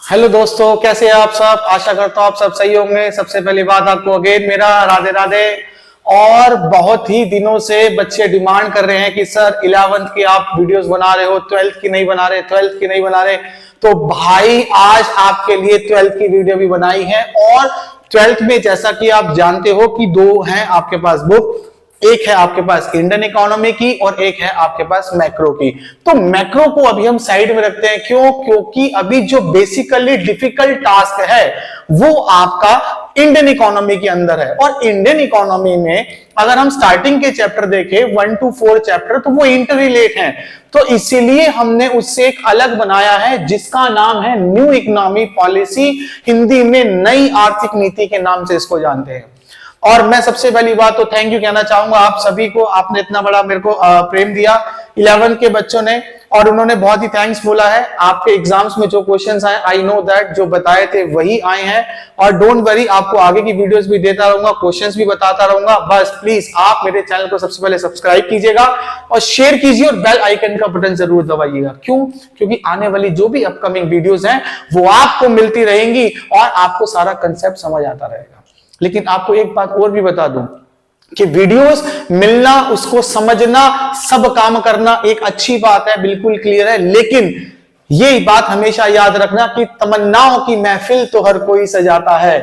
Hello दोस्तों, कैसे हैं आप सब। आशा करता हूं आप सब सही होंगे। सबसे पहली बात आपको अगेन मेरा राधे राधे। और बहुत ही दिनों से बच्चे डिमांड कर रहे हैं कि सर 11th की आप वीडियोस बना रहे हो, 12th की नहीं बना रहे, 12th की नहीं बना रहे। तो भाई आज आपके लिए 12th की वीडियो भी बनाई है। और 12th में जैसा कि आप जानते हो कि दो हैं आपके पास बुक, एक है आपके पास इंडियन इकोनॉमी की और एक है आपके पास मैक्रो की। तो मैक्रो को अभी हम साइड में रखते हैं। क्यों? क्योंकि अभी जो बेसिकली डिफिकल्ट टास्क है वो आपका इंडियन इकोनॉमी के अंदर है। और इंडियन इकोनॉमी में अगर हम स्टार्टिंग के चैप्टर देखें 1 to 4 चैप्टर, तो वो इंटररिलेट हैं। तो इसीलिए हमने उससे एक अलग बनाया है जिसका नाम है न्यू इकोनॉमी पॉलिसी, हिंदी में नई आर्थिक नीति के नाम से इसको जानते हैं। और मैं सबसे पहली बात तो थैंक यू कहना चाहूंगा आप सभी को। आपने इतना बड़ा मेरे को प्रेम दिया 11 के बच्चों ने, और उन्होंने बहुत ही थैंक्स बोला है। आपके एग्जाम्स में जो क्वेश्चंस आए, आई नो दैट जो बताए थे वही आए हैं। और डोंट वरी, आपको आगे की वीडियोस भी देता रहूंगा, क्वेश्चंस भी बताता रहूंगा। बस प्लीज आप मेरे चैनल को सबसे पहले सब्सक्राइब कीजिएगा और शेयर कीजिए और बेल आइकन का बटन जरूर दबाइएगा। क्यों? क्योंकि आने वाली जो भी अपकमिंग वीडियोस हैं वो आपको मिलती रहेंगी और आपको सारा कंसेप्ट समझ आता रहेगा। लेकिन आपको एक बात और भी बता दूं कि वीडियोस मिलना, उसको समझना, सब काम करना एक अच्छी बात है, बिल्कुल क्लियर है। लेकिन ये बात हमेशा याद रखना कि तमन्नाओं की महफिल तो हर कोई सजाता है,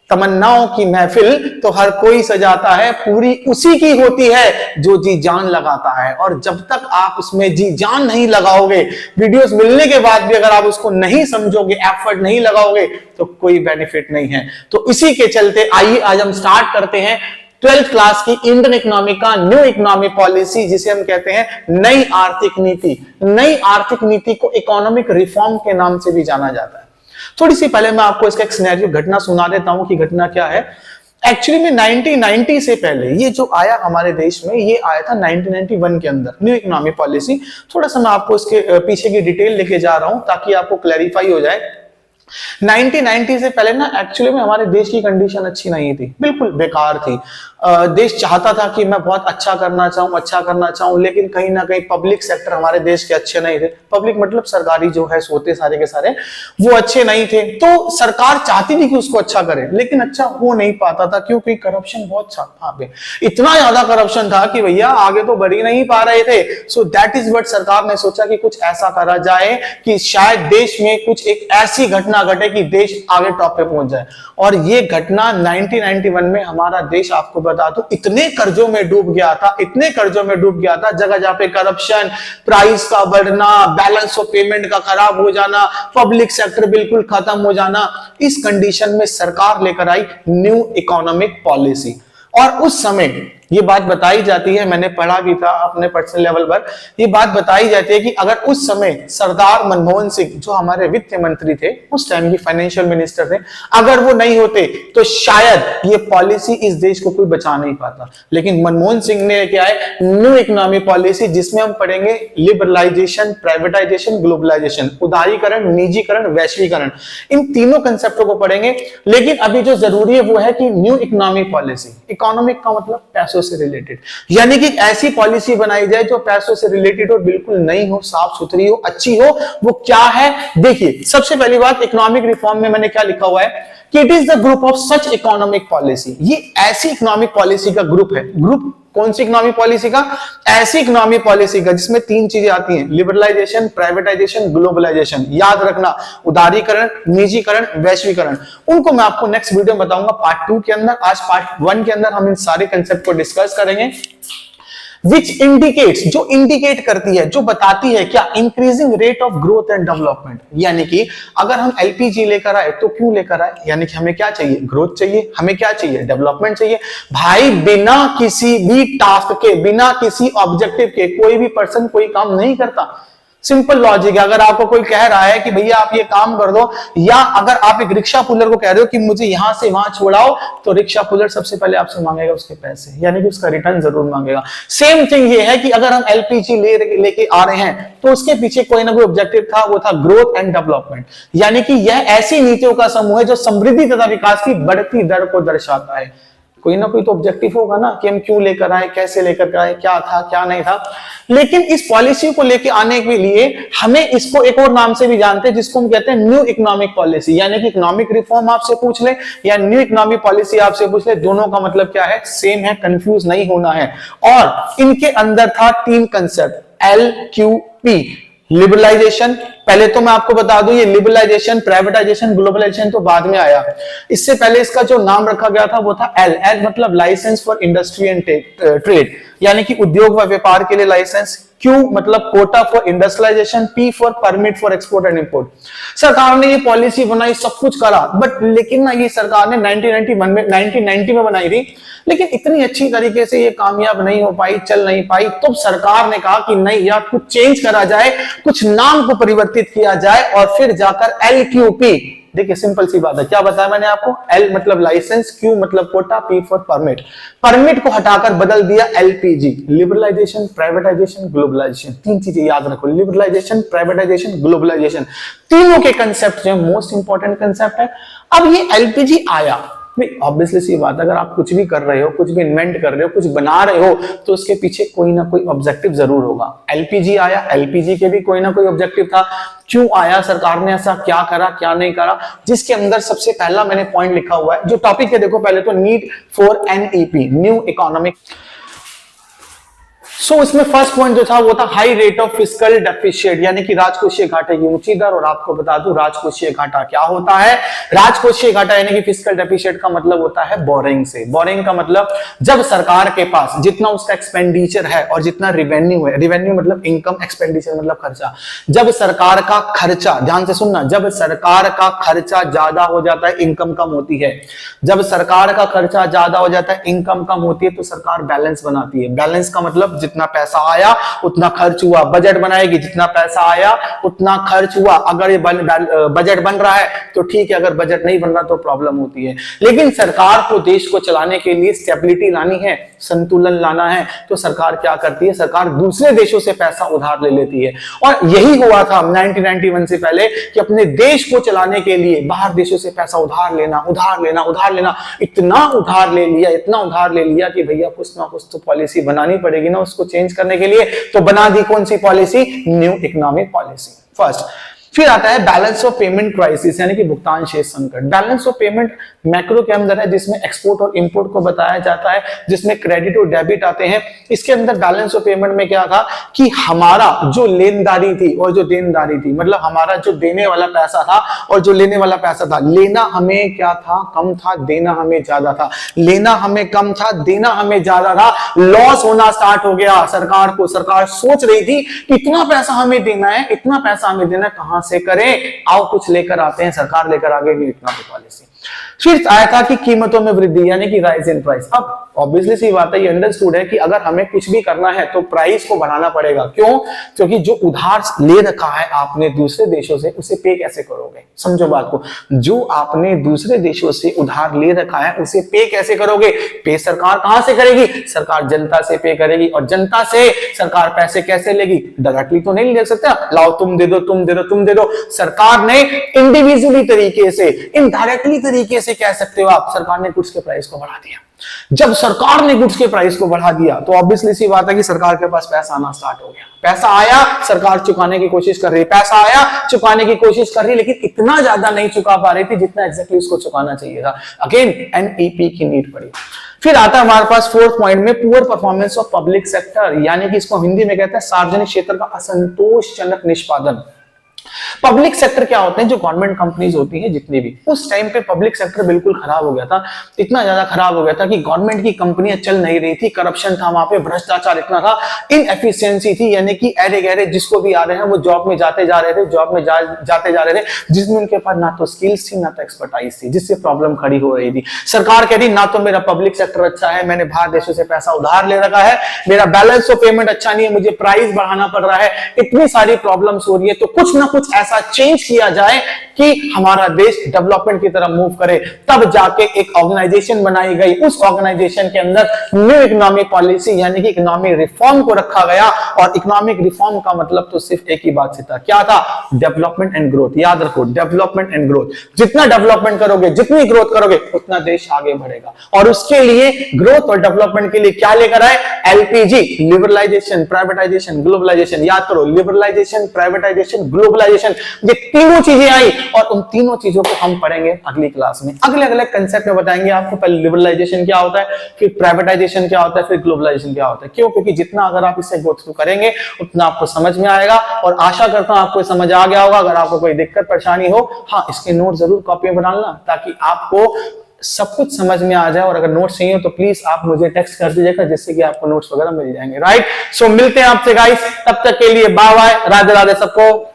तमन्नाओं की महफिल तो हर कोई सजाता है, पूरी उसी की होती है जो जी जान लगाता है। और जब तक आप उसमें जी जान नहीं लगाओगे, वीडियोस मिलने के बाद भी अगर आप उसको नहीं समझोगे, एफर्ट नहीं लगाओगे, तो कोई बेनिफिट नहीं है। तो इसी के चलते आइए आज हम स्टार्ट करते हैं 12th क्लास की इंडियन इकोनॉमी का न्यू इकोनॉमी पॉलिसी, जिसे हम कहते हैं नई आर्थिक नीति। नई आर्थिक नीति को इकोनॉमिक रिफॉर्म के नाम से भी जाना जाता है। थोड़ी सी पहले मैं आपको इसका एक सिनेरियो घटना सुना देता हूं कि घटना क्या है। एक्चुअली में 1990 से पहले ये जो आया हमारे देश में, ये आया था 1991 के अंदर न्यू इकोनॉमी पॉलिसी। थोड़ा सा मैं आपको इसके पीछे की डिटेल लेके जा रहा हूं ताकि आपको क्लैरिफाई हो जाए। 1990 से पहले ना एक्चुअली में हमारे देश की कंडीशन अच्छी नहीं थी, बिल्कुल बेकार थी। देश चाहता था कि मैं बहुत अच्छा करना चाहूं, लेकिन कहीं ना कहीं पब्लिक सेक्टर हमारे देश के अच्छे नहीं थे। पब्लिक मतलब सरकारी जो है सोते सारे के सारे, वो अच्छे नहीं थे। तो सरकार चाहती थी कि उसको अच्छा करे, लेकिन अच्छा हो नहीं पाता था क्योंकि करप्शन बहुत था वहां पे। इतना ज्यादा करप्शन था कि भैया आगे तो बढ़ ही नहीं पा रहे थे। सो दैट इज व्हाट सरकार ने सोचा कि कुछ ऐसा करा जाए कि शायद देश में कुछ एक ऐसी घटना घटे कि देश आगे टॉप पे पहुंच जाए। और ये घटना 1991 में हमारा देश, आपको बता दूं, इतने कर्जों में डूब गया था, इतने कर्जों में डूब गया था, जगह जगह पे करप्शन, प्राइस का बढ़ना, बैलेंस ऑफ पेमेंट का खराब हो जाना, पब्लिक सेक्टर बिल्कुल खत्म हो जाना। इस कंडीशन में सरकार लेकर आई न्यू इकोनॉमिक पॉलिसी। और उस समय ये बात बताई जाती है, मैंने पढ़ा भी था अपने पर्सनल लेवल पर, ये बात बताई जाती है कि अगर उस समय सरदार मनमोहन सिंह जो हमारे वित्त मंत्री थे, उस टाइम की फाइनेंशियल मिनिस्टर थे, अगर वो नहीं होते तो शायद ये पॉलिसी इस देश को कोई बचा नहीं पाता। लेकिन मनमोहन सिंह ने क्या है, न्यू इकोनॉमी पॉलिसी, जिसमें हम पढ़ेंगे लिबरलाइजेशन, प्राइवेटाइजेशन, ग्लोबलाइजेशन, उदारीकरण, निजीकरण, वैश्वीकरण, इन तीनों कंसेप्टों को पढ़ेंगे। लेकिन अभी जो जरूरी है वो है कि न्यू इकोनॉमी पॉलिसी, इकोनॉमिक का मतलब पैसों से रिलेटेड, यानी कि ऐसी पॉलिसी बनाई जाए जो पैसों से रिलेटेड हो, बिल्कुल नई हो, साफ सुथरी हो, अच्छी हो। वो क्या है देखिए, सबसे पहली बात इकोनॉमिक रिफॉर्म में मैंने क्या लिखा हुआ है कि it is the group of such economic policy. ये ऐसी इकोनॉमिक पॉलिसी का ग्रुप है। ग्रुप कौन सी इकोनॉमिक पॉलिसी का? ऐसी इकोनॉमिक पॉलिसी का जिसमें तीन चीजें आती हैं, लिबरलाइजेशन, प्राइवेटाइजेशन, ग्लोबलाइजेशन। याद रखना, उदारीकरण, निजीकरण, वैश्वीकरण। उनको मैं आपको नेक्स्ट वीडियो में बताऊंगा पार्ट 2 के अंदर। आज पार्ट 1 के अंदर हम इन सारे कंसेप्ट को डिस्कस करेंगे। Which indicates, जो इंडिकेट करती है, जो बताती है क्या, increasing rate of growth and development. यानी कि अगर हम एलपीजी लेकर आए तो क्यों लेकर आए, यानी कि हमें क्या चाहिए, ग्रोथ चाहिए, हमें क्या चाहिए, डेवलपमेंट चाहिए। भाई बिना किसी भी टास्क के, बिना किसी ऑब्जेक्टिव के कोई भी पर्सन कोई काम नहीं करता। सिंपल लॉजिक है। अगर आपको कोई कह रहा है कि भैया आप ये काम कर दो, या अगर आप एक रिक्शा पुलर को कह रहे हो कि मुझे यहां से वहां छोड़ाओ, तो रिक्शा पुलर सबसे पहले आपसे मांगेगा उसके पैसे, यानी कि उसका रिटर्न जरूर मांगेगा। सेम थिंग ये है कि अगर हम एलपीजी लेके आ रहे हैं तो उसके पीछे कोई ना कोई ऑब्जेक्टिव था, वो था ग्रोथ एंड डेवलपमेंट। यानी कि यह ऐसी नीतियों का समूह है जो समृद्धि तथा विकास की बढ़ती दर को दर्शाता है। कोई ना कोई तो ऑब्जेक्टिव होगा ना कि हम क्यों लेकर आए, कैसे लेकर आए, क्या था क्या नहीं था। लेकिन इस पॉलिसी को लेकर आने के लिए हमें इसको एक और नाम से भी जानते हैं जिसको हम कहते हैं न्यू इकोनॉमिक पॉलिसी, यानी कि इकोनॉमिक रिफॉर्म आपसे पूछ ले या न्यू इकोनॉमिक पॉलिसी आपसे पूछ ले, दोनों का मतलब क्या है, सेम है, कंफ्यूज नहीं होना है। और इनके अंदर था 3 कंसेप्ट, LQP, लिबरलाइजेशन। पहले तो मैं आपको बता दूं ये लिबरलाइजेशन, प्राइवेटाइजेशन, ग्लोबलाइजेशन तो बाद में आया। इससे पहले इसका जो नाम रखा गया था वो था एल मतलब licence for industry and trade, यानी कि उद्योग व व्यापार के लिए लाइसेंस। Q मतलब quota for industrialisation, P for permit for export and import. सरकार ने ये पॉलिसी बनाई, सब कुछ करा, बट लेकिन ना ये सरकार ने 1990 में बनाई थी, लेकिन इतनी अच्छी तरीके से ये कामयाब नहीं हो पाई, चल नहीं पाई। तो सरकार ने कहा कि नहीं यार कुछ चेंज करा जाए, कुछ नाम को परिवर्तित किया जाए, और फिर जाकर LQP। देखिए सिंपल सी बात है, क्या बताया मैंने आपको, L मतलब लाइसेंस, Q मतलब quota, P for permit. Permit को हटाकर बदल दिया LPG, लिबरलाइजेशन, प्राइवेटाइजेशन, ग्लोबलाइजेशन। 3 चीजें याद रखो, लिबरलाइजेशन, प्राइवेटाइजेशन, ग्लोबलाइजेशन, तीनों के कंसेप्ट जो मोस्ट इंपॉर्टेंट कंसेप्ट है। अब ये LPG आया, ऑब्वियसली सी बात, अगर आप कुछ भी कर रहे हो, कुछ भी इन्वेंट कर रहे हो, कुछ बना रहे हो, तो उसके पीछे कोई ना कोई ऑब्जेक्टिव जरूर होगा। LPG आया, LPG के भी कोई ना कोई ऑब्जेक्टिव था। क्यों आया, सरकार ने ऐसा क्या करा, क्या नहीं करा, जिसके अंदर सबसे पहला मैंने पॉइंट लिखा हुआ है, जो टॉपिक है देखो, पहले तो need for NEP, new economic. So इसमें फर्स्ट पॉइंट जो था वो था high rate of fiscal deficit, यानी कि राजकोषीय घाटे की ऊंची दर। और आपको बता दूं राजकोषीय घाटा क्या होता है। राजकोषीय घाटा यानी कि फिस्कल डेफिशिएट का मतलब होता है बोरिंग से। बोरिंग का मतलब जब सरकार के पास जितना उसका एक्सपेंडिचर है और जितना रिवेन्यू है, रिवेन्यू मतलब इनकम, एक्सपेंडिचर मतलब खर्चा, जब सरकार का खर्चा, ध्यान से सुनना, जब सरकार का खर्चा ज्यादा हो जाता है, इनकम कम होती है। जब सरकार का खर्चा ज्यादा हो जाता है, इनकम कम होती है, तो सरकार बैलेंस बनाती है। बैलेंस का मतलब जितना पैसा आया उतना खर्च हुआ। बजट बनाएगी, जितना पैसा आया उतना खर्च हुआ। अगर ये बजट बन रहा है तो ठीक है, अगर बजट नहीं बन रहा तो प्रॉब्लम होती है। लेकिन सरकार को देश को चलाने के लिए स्टेबिलिटी लानी है, संतुलन लाना है, तो सरकार क्या करती है, सरकार दूसरे देशों से पैसा उधार ले लेती है। और यही हुआ था 1991 से पहले कि अपने देश को चलाने के लिए बाहर देशों से पैसा उधार लेना, उधार लेना, उधार लेना। इतना उधार ले लिया, इतना उधार ले लिया कि भैया कुछ ना कुछ तो पॉलिसी बनानी पड़ेगी ना उसको चेंज करने के लिए। तो बना दी कौन सी policy, new economic policy. First. फिर आता है बैलेंस ऑफ पेमेंट क्राइसिस, यानी कि भुगतान शेष संकट। बैलेंस ऑफ पेमेंट मैक्रो के अंदर है, जिसमें एक्सपोर्ट और इंपोर्ट को बताया जाता है, जिसमें क्रेडिट और डेबिट आते हैं। इसके अंदर बैलेंस ऑफ पेमेंट में क्या था कि हमारा जो लेनदारी थी और जो देनदारी थी, मतलब हमारा जो देने वाला पैसा था और जो लेने वाला पैसा था, लेना हमें क्या था, कम था, देना हमें ज्यादा था। लेना हमें कम था, देना हमें ज्यादा था। लॉस होना स्टार्ट हो गया सरकार को। सरकार सोच रही थी इतना पैसा हमें देना है, इतना पैसा हमें देना है, कहां से करें, आओ कुछ लेकर आते हैं। सरकार लेकर आ गई न्यू इकोनॉमिक पॉलिसी। फिर आया था कि कीमतों में वृद्धि, यानी कि राइज इन प्राइस। अब ऑब्वियसली सी बात है, ये अंडरस्टूड है कि अगर हमें कुछ भी करना है तो प्राइस को बढ़ाना पड़ेगा। क्यों? क्योंकि जो उधार ले रखा है आपने दूसरे देशों से, उसे पे कैसे करोगे? समझो बात को, जो आपने दूसरे देशों से उधार ले रखा है उसे पे कैसे करोगे? पे सरकार कहां से करेगी? सरकार जनता से पे करेगी। और जनता से सरकार पैसे कैसे लेगी? डायरेक्टली तो नहीं ले सकता, लाओ तुम दे दो, तुम दे दो, तुम दे दो। सरकार ने इंडिविजुअली तरीके से, इनडायरेक्टली तरीके से कह सकते हो आप, सरकार ने गुड्स के प्राइस को बढ़ा दिया। जब सरकार ने गुड्स के प्राइस को बढ़ा दिया तो ऑब्वियसली सी बात है कि सरकार के पास पैसा आना स्टार्ट हो गया। पैसा आया, सरकार चुकाने की कोशिश कर रही है, पैसा आया, चुकाने की कोशिश कर रही है, लेकिन इतना ज्यादा नहीं चुका पा रही थी जितना एग्जैक्टली उसको चुकाना चाहिए था। अगेन NEP की नीड पड़ी। फिर आता है हमारे पास फोर्थ पॉइंट में poor performance of public sector, यानी कि इसको हिंदी में कहते हैं सार्वजनिक क्षेत्र का असंतोषजनक निष्पादन। पब्लिक सेक्टर क्या होते हैं? जो गवर्नमेंट कंपनीज होती हैं जितनी भी, उस टाइम पे पब्लिक सेक्टर बिल्कुल खराब हो गया था। इतना ज्यादा खराब हो गया था कि गवर्नमेंट की कंपनियां चल नहीं रही थी, करप्शन था वहां पे, भ्रष्टाचार इतना था, इनएफिशिएंसी थी, यानी कि अरे गहरे जिसको भी आ रहे हैं वो जॉब में जाते जा रहे थे, जॉब में जाते जा रहे थे, जिसमें उनके पास ना तो स्किल्स थी ना तो एक्सपर्टाइज थी, जिससे प्रॉब्लम खड़ी हो रही थी। सरकार कह रही ना तो मेरा पब्लिक सेक्टर अच्छा है, मैंने बाहर देशों से पैसा उधार ले रखा है, मेरा बैलेंस ऑफ पेमेंट अच्छा नहीं है, मुझे प्राइस बढ़ाना पड़ रहा है, इतनी सारी प्रॉब्लम्स हो रही है, तो कुछ ना कुछ ऐसा चेंज किया जाए कि हमारा देश डेवलपमेंट की तरफ मूव करे। तब जाके एक ऑर्गेनाइजेशन बनाई गई, उस ऑर्गेनाइजेशन के अंदर न्यू इकोनॉमिक पॉलिसी यानी कि इकोनॉमिक रिफॉर्म को रखा गया। और इकोनॉमिक रिफॉर्म का मतलब तो सिर्फ एक ही बात से था, क्या था? Development and growth. याद रखो, डेवलपमेंट एंड ग्रोथ। जितना डेवलपमेंट करोगे, जितनी ग्रोथ करोगे, उतना देश आगे बढ़ेगा। और उसके लिए ग्रोथ और डेवलपमेंट के लिए क्या लेकर आए? LPG, liberalisation, privatisation, globalisation. याद करो, लिबरलाइजेशन, प्राइवेटाइजेशन, ग्लोबलाइजेशन, ये तीनों चीजें आई और उन तीनों चीजों को हम पढ़ेंगे अगली क्लास में। अगले अगले कंसेप्ट में बताएंगे आपको। पहले लिबरलाइजेशन क्या होता है, फिर प्राइवेटाइजेशन क्या होता है, फिर ग्लोबलाइजेशन क्या होता है। क्यों? क्योंकि जितना अगर आप इसे गो थ्रू करेंगे उतना आपको समझ में आएगा। और आशा करता हूं आपको समझ आ गया होगा। अगर आपको कोई दिक्कत परेशानी हो, हाँ, इसके नोट जरूर कॉपी में बना लेना ताकि आपको सब कुछ समझ में आ जाए। और अगर नोट्स चाहिए तो प्लीज आप मुझे टेक्स्ट कर दीजिएगा, जिससे कि आपको नोट्स वगैरह मिल जाएंगे। राइट, सो मिलते हैं आपसे गाइस, तब तक के लिए बाय बाय, राधे राधे सबको।